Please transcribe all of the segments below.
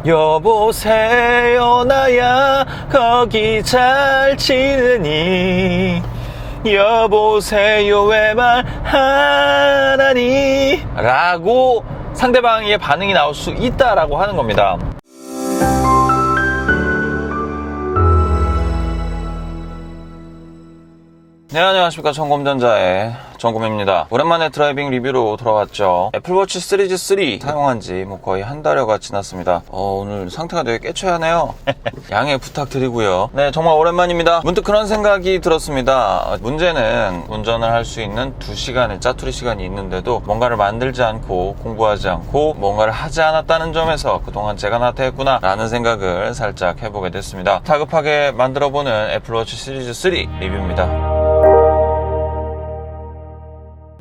여보세요 나야 거기 잘 지내니 여보세요 왜 말하니 라고 상대방의 반응이 나올 수 있다라고 하는 겁니다. 네, 안녕하십니까. 전곰전자의 전곰입니다. 오랜만에 드라이빙 리뷰로 돌아왔죠. 애플워치 시리즈 3 사용한 지 거의 한 달여가 지났습니다. 오늘 상태가 되게 깨쳐하네요. 양해 부탁드리고요. 네, 정말 오랜만입니다. 문득 그런 생각이 들었습니다. 문제는 운전을 할 수 있는 2시간의 짜투리 시간이 있는데도 뭔가를 만들지 않고 공부하지 않고 뭔가를 하지 않았다는 점에서 그동안 제가 나태했구나 라는 생각을 살짝 해보게 됐습니다. 다급하게 만들어보는 애플워치 시리즈 3 리뷰입니다.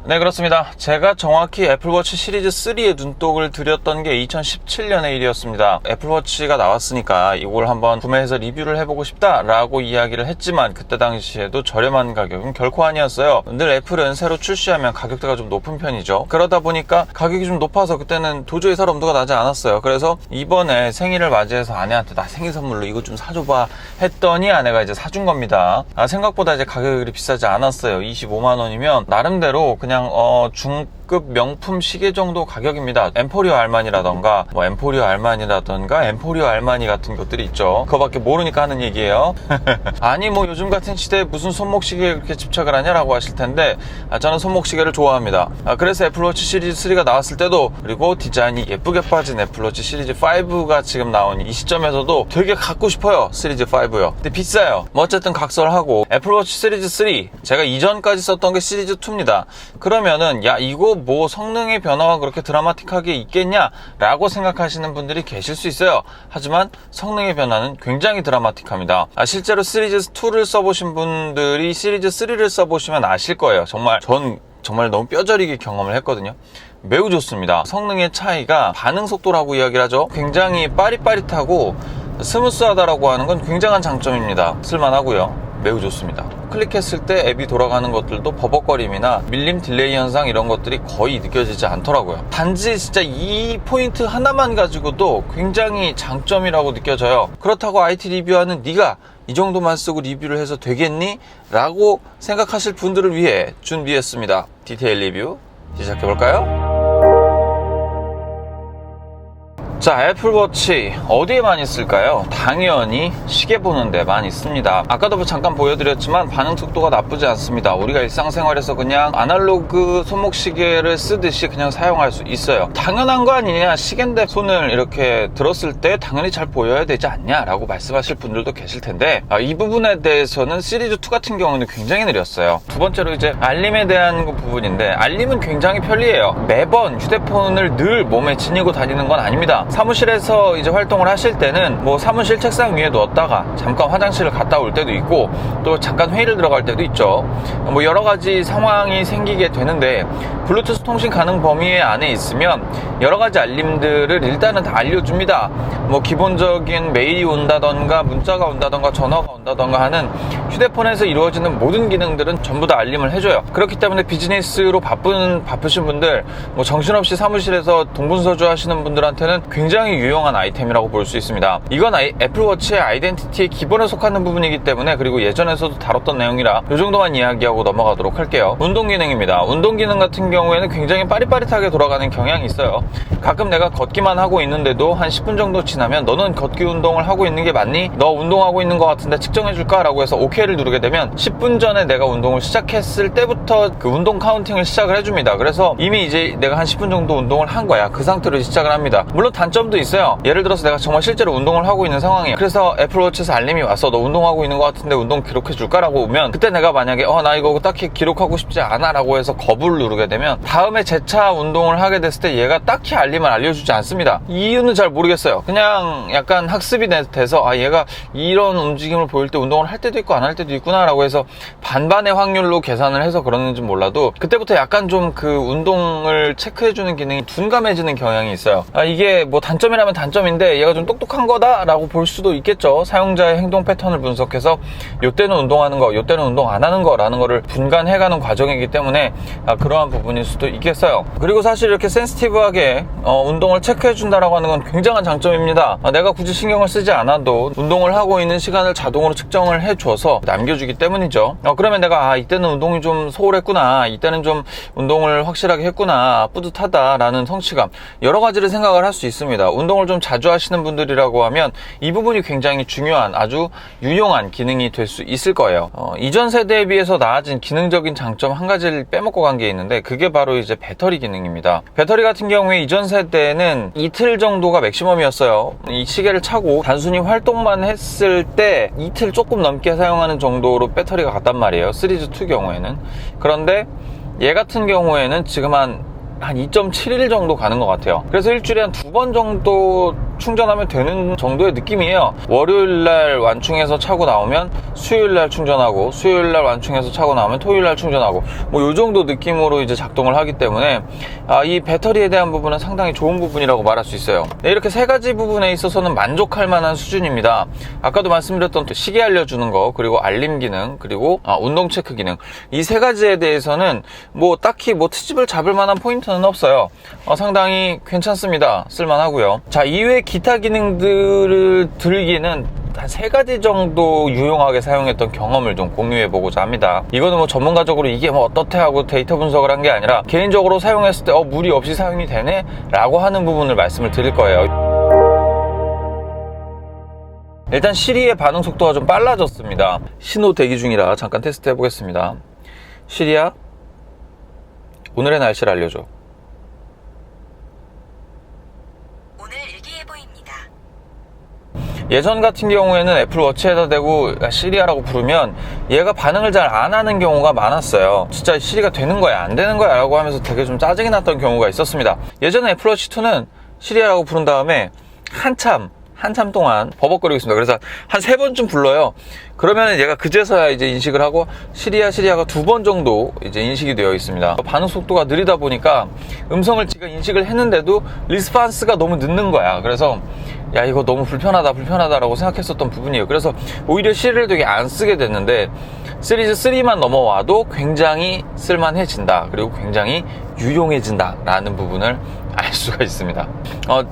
네, 그렇습니다. 제가 정확히 애플워치 시리즈 3에 눈독을 들였던 게 2017년의 일이었습니다. 애플워치가 나왔으니까 이걸 한번 구매해서 리뷰를 해보고 싶다라고 이야기를 했지만 그때 당시에도 저렴한 가격은 결코 아니었어요. 늘 애플은 새로 출시하면 가격대가 좀 높은 편이죠. 그러다 보니까 가격이 좀 높아서 그때는 도저히 살 엄두가 나지 않았어요. 그래서 이번에 생일을 맞이해서 아내한테 나 생일 선물로 이거 좀 사줘봐 했더니 아내가 이제 사준 겁니다. 생각보다 이제 가격이 그리 비싸지 않았어요. 25만 원이면 나름대로 그냥 중급 명품 시계 정도 가격입니다. 엠포리오 알마니라던가 엠포리오 알마니라던가 엠포리오 알마니 같은 것들이 있죠. 그거밖에 모르니까 하는 얘기예요. 아니 요즘 같은 시대에 무슨 손목시계에 그렇게 집착을 하냐라고 하실 텐데 저는 손목시계를 좋아합니다. 그래서 애플워치 시리즈 3가 나왔을 때도 그리고 디자인이 예쁘게 빠진 애플워치 시리즈 5가 지금 나온 이 시점에서도 되게 갖고 싶어요. 시리즈 5요. 근데 비싸요. 어쨌든 각설하고 애플워치 시리즈 3 제가 이전까지 썼던 게 시리즈 2입니다. 그러면은 야 이거 성능의 변화가 그렇게 드라마틱하게 있겠냐 라고 생각하시는 분들이 계실 수 있어요. 하지만 성능의 변화는 굉장히 드라마틱합니다. 실제로 시리즈 2를 써보신 분들이 시리즈 3를 써보시면 아실 거예요. 정말 너무 뼈저리게 경험을 했거든요. 매우 좋습니다. 성능의 차이가 반응 속도라고 이야기를 하죠. 굉장히 빠릿빠릿하고 스무스하다라고 하는 건 굉장한 장점입니다. 쓸만하고요. 매우 좋습니다. 클릭했을 때 앱이 돌아가는 것들도 버벅거림이나 밀림 딜레이 현상 이런 것들이 거의 느껴지지 않더라고요. 단지 진짜 이 포인트 하나만 가지고도 굉장히 장점이라고 느껴져요. 그렇다고 IT 리뷰하는 네가 이 정도만 쓰고 리뷰를 해서 되겠니? 라고 생각하실 분들을 위해 준비했습니다. 디테일 리뷰 시작해볼까요? 자, 애플워치 어디에 많이 쓸까요? 당연히 시계 보는 데 많이 씁니다. 아까도 잠깐 보여드렸지만 반응 속도가 나쁘지 않습니다. 우리가 일상생활에서 그냥 아날로그 손목시계를 쓰듯이 그냥 사용할 수 있어요. 당연한 거 아니냐, 시계인데 손을 이렇게 들었을 때 당연히 잘 보여야 되지 않냐 라고 말씀하실 분들도 계실 텐데 이 부분에 대해서는 시리즈 2 같은 경우는 굉장히 느렸어요. 두 번째로 이제 알림에 대한 부분인데 알림은 굉장히 편리해요. 매번 휴대폰을 늘 몸에 지니고 다니는 건 아닙니다. 사무실에서 이제 활동을 하실 때는 사무실 책상 위에 놓았다가 잠깐 화장실을 갔다 올 때도 있고 또 잠깐 회의를 들어갈 때도 있죠. 여러 가지 상황이 생기게 되는데 블루투스 통신 가능 범위 안에 있으면 여러 가지 알림들을 일단은 다 알려줍니다. 기본적인 메일이 온다던가 문자가 온다던가 전화가 온다던가 하는 휴대폰에서 이루어지는 모든 기능들은 전부 다 알림을 해줘요. 그렇기 때문에 비즈니스로 바쁘신 분들 정신없이 사무실에서 동분서주 하시는 분들한테는 굉장히 유용한 아이템이라고 볼 수 있습니다. 이건 애플워치의 아이덴티티의 기본에 속하는 부분이기 때문에 그리고 예전에서도 다뤘던 내용이라 이 정도만 이야기하고 넘어가도록 할게요. 운동 기능입니다. 운동 기능 같은 경우에는 굉장히 빠릿빠릿하게 돌아가는 경향이 있어요. 가끔 내가 걷기만 하고 있는데도 한 10분 정도 지나면 너는 걷기 운동을 하고 있는 게 맞니? 너 운동하고 있는 것 같은데 측정해줄까? 라고 해서 OK를 누르게 되면 10분 전에 내가 운동을 시작했을 때부터 그 운동 카운팅을 시작을 해줍니다. 그래서 이미 이제 내가 한 10분 정도 운동을 한 거야. 그 상태로 시작을 합니다. 물론 단점도 있어요. 예를 들어서 내가 정말 실제로 운동을 하고 있는 상황이에요. 그래서 애플워치에서 알림이 왔어. 너 운동하고 있는 것 같은데 운동 기록해줄까? 라고 오면 그때 내가 만약에 나 이거 딱히 기록하고 싶지 않아 라고 해서 거부를 누르게 되면 다음에 재차 운동을 하게 됐을 때 얘가 딱히 알림을 알려주지 않습니다. 이유는 잘 모르겠어요. 그냥 약간 학습이 돼서 얘가 이런 움직임을 보일 때 운동을 할 때도 있고 안 할 때도 있구나 라고 해서 반반의 확률로 계산을 해서 그러는지 몰라도 그때부터 약간 좀 그 운동을 체크해주는 기능이 둔감해지는 경향이 있어요. 이게 단점이라면 단점인데 얘가 좀 똑똑한 거다 라고 볼 수도 있겠죠. 사용자의 행동 패턴을 분석해서 요때는 운동하는 거, 요때는 운동 안 하는 거 라는 거를 분간해가는 과정이기 때문에 그러한 부분 부분일 수도 있겠어요. 그리고 사실 이렇게 센시티브하게 운동을 체크해준다라고 하는 건 굉장한 장점입니다. 내가 굳이 신경을 쓰지 않아도 운동을 하고 있는 시간을 자동으로 측정을 해줘서 남겨주기 때문이죠. 그러면 내가 이때는 운동이 좀 소홀했구나, 이때는 좀 운동을 확실하게 했구나, 뿌듯하다라는 성취감, 여러 가지를 생각을 할 수 있습니다. 운동을 좀 자주 하시는 분들이라고 하면 이 부분이 굉장히 중요한 아주 유용한 기능이 될 수 있을 거예요. 이전 세대에 비해서 나아진 기능적인 장점 한 가지를 빼먹고 간 게 있는데, 그게 바로 이제 배터리 기능입니다. 배터리 같은 경우에 이전 세대는 이틀 정도가 맥시멈이었어요. 이 시계를 차고 단순히 활동만 했을 때 이틀 조금 넘게 사용하는 정도로 배터리가 갔단 말이에요, 시리즈 2 경우에는. 그런데 얘 같은 경우에는 지금 한 2.7일 정도 가는 것 같아요. 그래서 일주일에 한 2번 정도 충전하면 되는 정도의 느낌이에요. 월요일날 완충해서 차고 나오면 수요일날 충전하고, 수요일날 완충해서 차고 나오면 토요일날 충전하고, 뭐 요 정도 느낌으로 이제 작동을 하기 때문에 이 배터리에 대한 부분은 상당히 좋은 부분이라고 말할 수 있어요. 네, 이렇게 세 가지 부분에 있어서는 만족할 만한 수준입니다. 아까도 말씀드렸던 시계 알려주는 거, 그리고 알림 기능, 그리고 운동 체크 기능, 이 세 가지에 대해서는 뭐 딱히 뭐 트집을 잡을 만한 포인트는 없어요. 상당히 괜찮습니다. 쓸만하고요. 자, 이외에 기타 기능들을 들기는 한 3가지 정도 유용하게 사용했던 경험을 좀 공유해보고자 합니다. 이거는 뭐 전문가적으로 이게 뭐 어떻게 하고 데이터 분석을 한 게 아니라 개인적으로 사용했을 때 무리 없이 사용이 되네? 라고 하는 부분을 말씀을 드릴 거예요. 일단 시리의 반응 속도가 좀 빨라졌습니다. 신호 대기 중이라 잠깐 테스트 해보겠습니다. 시리야, 오늘의 날씨를 알려줘. 예전 같은 경우에는 애플워치에다 대고 시리아라고 부르면 얘가 반응을 잘 안 하는 경우가 많았어요. 진짜 시리가 되는 거야 안 되는 거야 라고 하면서 되게 좀 짜증이 났던 경우가 있었습니다. 예전에 애플워치2는 시리아라고 부른 다음에 한참 동안 버벅거리고 있습니다. 그래서 한 3번쯤 불러요. 그러면 얘가 그제서야 이제 인식을 하고 시리아가 2번 정도 이제 인식이 되어 있습니다. 반응 속도가 느리다 보니까 음성을 지가 인식을 했는데도 리스판스가 너무 늦는 거야. 그래서 야, 이거 너무 불편하다라고 생각했었던 부분이에요. 그래서 오히려 시리를 되게 안 쓰게 됐는데, 시리즈 3만 넘어와도 굉장히 쓸만해진다, 그리고 굉장히 유용해진다라는 부분을 알 수가 있습니다.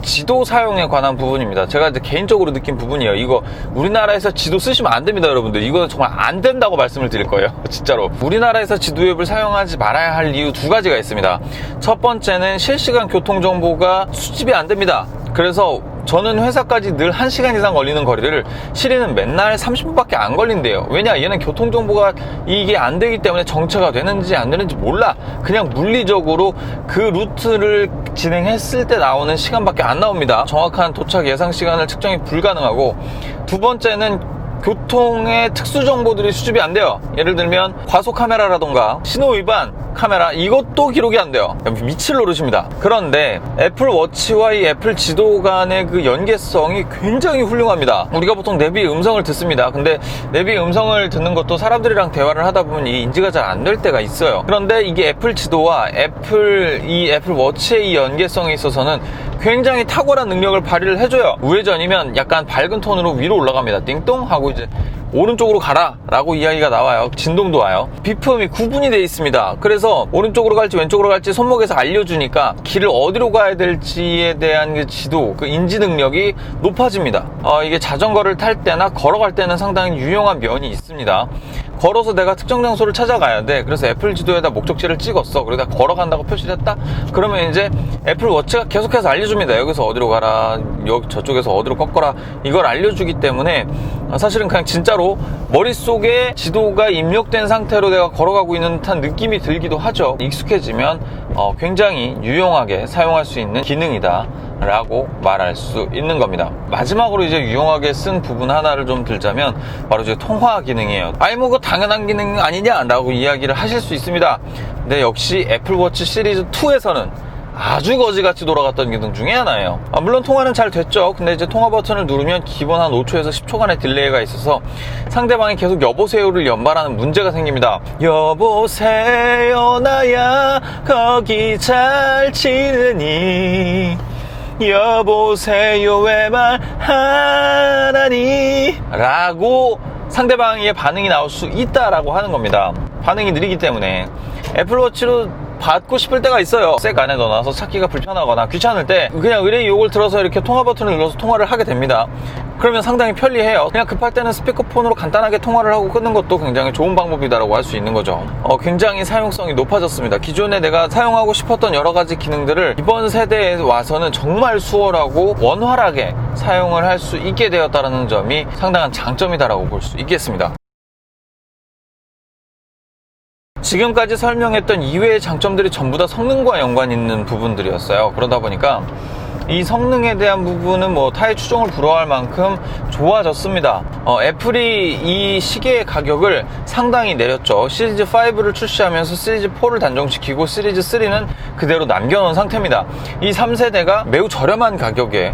지도 사용에 관한 부분입니다. 제가 이제 개인적으로 느낀 부분이에요. 이거 우리나라에서 지도 쓰시면 안 됩니다, 여러분들. 이거 정말 안 된다고 말씀을 드릴 거예요. 진짜로. 우리나라에서 지도 앱을 사용하지 말아야 할 이유 2가지가 있습니다. 첫 번째는 실시간 교통정보가 수집이 안 됩니다. 그래서 저는 회사까지 늘 1시간 이상 걸리는 거리를 시리는 맨날 30분밖에 안 걸린대요. 왜냐? 얘는 교통정보가 이게 안 되기 때문에 정체가 되는지 안 되는지 몰라. 그냥 물리적으로 그 루트를 진행했을 때 나오는 시간밖에 안 나옵니다. 정확한 도착 예상 시간을 측정이 불가능하고, 두 번째는 교통의 특수 정보들이 수집이 안 돼요. 예를 들면 과속 카메라라던가 신호 위반 카메라, 이것도 기록이 안 돼요. 미칠 노릇입니다. 그런데 애플워치와 이 애플 지도 간의 그 연계성이 굉장히 훌륭합니다. 우리가 보통 내비의 음성을 듣습니다. 근데 내비의 음성을 듣는 것도 사람들이랑 대화를 하다 보면 이 인지가 잘 안 될 때가 있어요. 그런데 이게 애플 지도와 애플워치의 이 연계성에 있어서는 굉장히 탁월한 능력을 발휘를 해줘요. 우회전이면 약간 밝은 톤으로 위로 올라갑니다. 띵동 하고 이제 오른쪽으로 가라 라고 이야기가 나와요. 진동도 와요. 비품이 구분이 되어 있습니다. 그래서 오른쪽으로 갈지 왼쪽으로 갈지 손목에서 알려주니까 길을 어디로 가야 될지에 대한 그 지도, 그 인지 능력이 높아집니다. 이게 자전거를 탈 때나 걸어갈 때는 상당히 유용한 면이 있습니다. 걸어서 내가 특정 장소를 찾아가야 돼. 그래서 애플 지도에다 목적지를 찍었어. 그러다 걸어간다고 표시를 했다? 그러면 이제 애플워치가 계속해서 알려줍니다. 여기서 어디로 가라, 저쪽에서 어디로 꺾어라, 이걸 알려주기 때문에 사실은 그냥 진짜로 머릿속에 지도가 입력된 상태로 내가 걸어가고 있는 듯한 느낌이 들기도 하죠. 익숙해지면 굉장히 유용하게 사용할 수 있는 기능이다 라고 말할 수 있는 겁니다. 마지막으로 이제 유용하게 쓴 부분 하나를 좀 들자면 바로 이제 통화 기능이에요. 아니 뭐 그거 당연한 기능 아니냐 라고 이야기를 하실 수 있습니다. 근데 역시 애플워치 시리즈 2에서는 아주 거지같이 돌아갔던 기능 중에 하나예요. 물론 통화는 잘 됐죠. 근데 이제 통화 버튼을 누르면 기본 한 5초에서 10초간의 딜레이가 있어서 상대방이 계속 여보세요를 연발하는 문제가 생깁니다. 여보세요 나야 거기 잘 지내니, 여보세요 왜 말하나니 라고 상대방의 반응이 나올 수 있다라고 하는 겁니다. 반응이 느리기 때문에. 애플워치로 받고 싶을 때가 있어요. 색 안에 넣어놔서 찾기가 불편하거나 귀찮을 때 그냥 의뢰인 요걸 들어서 이렇게 통화 버튼을 눌러서 통화를 하게 됩니다. 그러면 상당히 편리해요. 그냥 급할 때는 스피커폰으로 간단하게 통화를 하고 끊는 것도 굉장히 좋은 방법이다라고 할 수 있는 거죠. 굉장히 사용성이 높아졌습니다. 기존에 내가 사용하고 싶었던 여러 가지 기능들을 이번 세대에 와서는 정말 수월하고 원활하게 사용을 할 수 있게 되었다는 점이 상당한 장점이다라고 볼 수 있겠습니다. 지금까지 설명했던 이외의 장점들이 전부 다 성능과 연관 있는 부분들이었어요. 그러다 보니까 이 성능에 대한 부분은 뭐 타의 추종을 불허할 만큼 좋아졌습니다. 애플이 이 시계의 가격을 상당히 내렸죠. 시리즈 5를 출시하면서 시리즈 4를 단종시키고 시리즈 3는 그대로 남겨놓은 상태입니다. 이 3세대가 매우 저렴한 가격에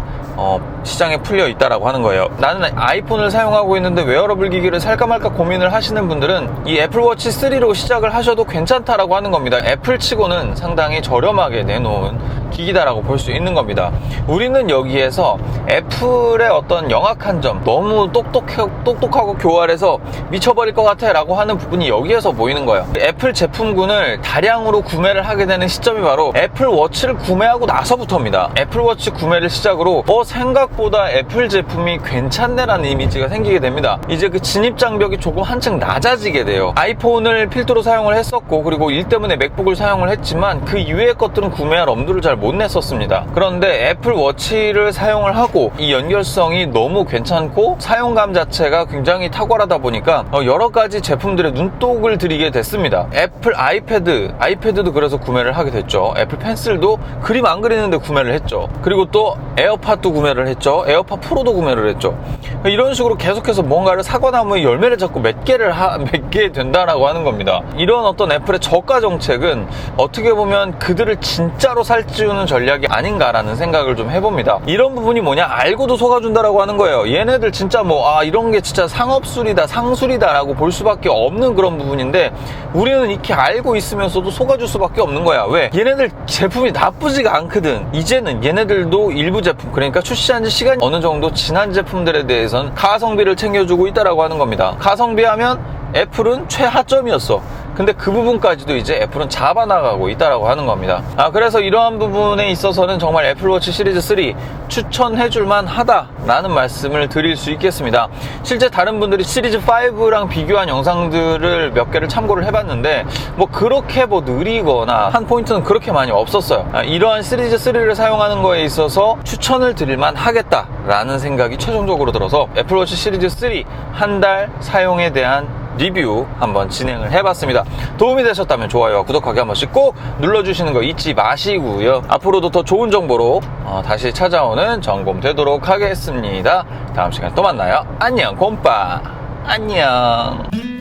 시장에 풀려 있다라고 하는 거예요. 나는 아이폰을 사용하고 있는데 웨어러블 기기를 살까 말까 고민을 하시는 분들은 이 애플워치 3로 시작을 하셔도 괜찮다라고 하는 겁니다. 애플치고는 상당히 저렴하게 내놓은 기기다라고 볼 수 있는 겁니다. 우리는 여기에서 애플의 어떤 영악한 점, 너무 똑똑하고 교활해서 미쳐버릴 것 같아 라고 하는 부분이 여기에서 보이는 거예요. 애플 제품군을 다량으로 구매를 하게 되는 시점이 바로 애플워치를 구매하고 나서부터입니다. 애플워치 구매를 시작으로 생각보다 애플 제품이 괜찮네라는 이미지가 생기게 됩니다. 이제 그 진입 장벽이 조금 한층 낮아지게 돼요. 아이폰을 필두로 사용을 했었고, 그리고 일 때문에 맥북을 사용을 했지만 그 이외의 것들은 구매할 엄두를 잘 못 냈었습니다. 그런데 애플워치를 사용을 하고 이 연결성이 너무 괜찮고 사용감 자체가 굉장히 탁월하다 보니까 여러 가지 제품들의 눈독을 들이게 됐습니다. 애플 아이패드도 그래서 구매를 하게 됐죠. 애플 펜슬도 그림 안 그리는데 구매를 했죠. 그리고 또 에어팟도 구매를 했죠. 에어팟 프로도 구매를 했죠. 이런 식으로 계속해서 뭔가를 사과나무의 열매를 잡고 맺게 된다라고 하는 겁니다. 이런 어떤 애플의 저가 정책은 어떻게 보면 그들을 진짜로 살찌우는 전략이 아닌가라는 생각을 좀 해봅니다. 이런 부분이 뭐냐, 알고도 속아준다라고 하는 거예요. 얘네들 진짜 이런 게 진짜 상업술이다, 상술이다 라고 볼 수밖에 없는 그런 부분인데, 우리는 이렇게 알고 있으면서도 속아줄 수밖에 없는 거야. 왜? 얘네들 제품이 나쁘지가 않거든. 이제는 얘네들도 일부 제품, 그러니까 출시한 지 시간이 어느 정도 지난 제품들에 대해서는 가성비를 챙겨주고 있다라고 하는 겁니다. 가성비 하면 애플은 최하점이었어. 근데 그 부분까지도 이제 애플은 잡아나가고 있다라고 하는 겁니다. 그래서 이러한 부분에 있어서는 정말 애플워치 시리즈 3 추천해줄만 하다라는 말씀을 드릴 수 있겠습니다. 실제 다른 분들이 시리즈 5랑 비교한 영상들을 몇 개를 참고를 해봤는데 그렇게 느리거나 한 포인트는 그렇게 많이 없었어요. 이러한 시리즈 3를 사용하는 거에 있어서 추천을 드릴만 하겠다라는 생각이 최종적으로 들어서 애플워치 시리즈 3 한 달 사용에 대한 리뷰 한번 진행을 해봤습니다. 도움이 되셨다면 좋아요와 구독하기 한 번씩 꼭 눌러주시는 거 잊지 마시고요. 앞으로도 더 좋은 정보로 다시 찾아오는 정곰 되도록 하겠습니다. 다음 시간에 또 만나요. 안녕 곰빠 안녕.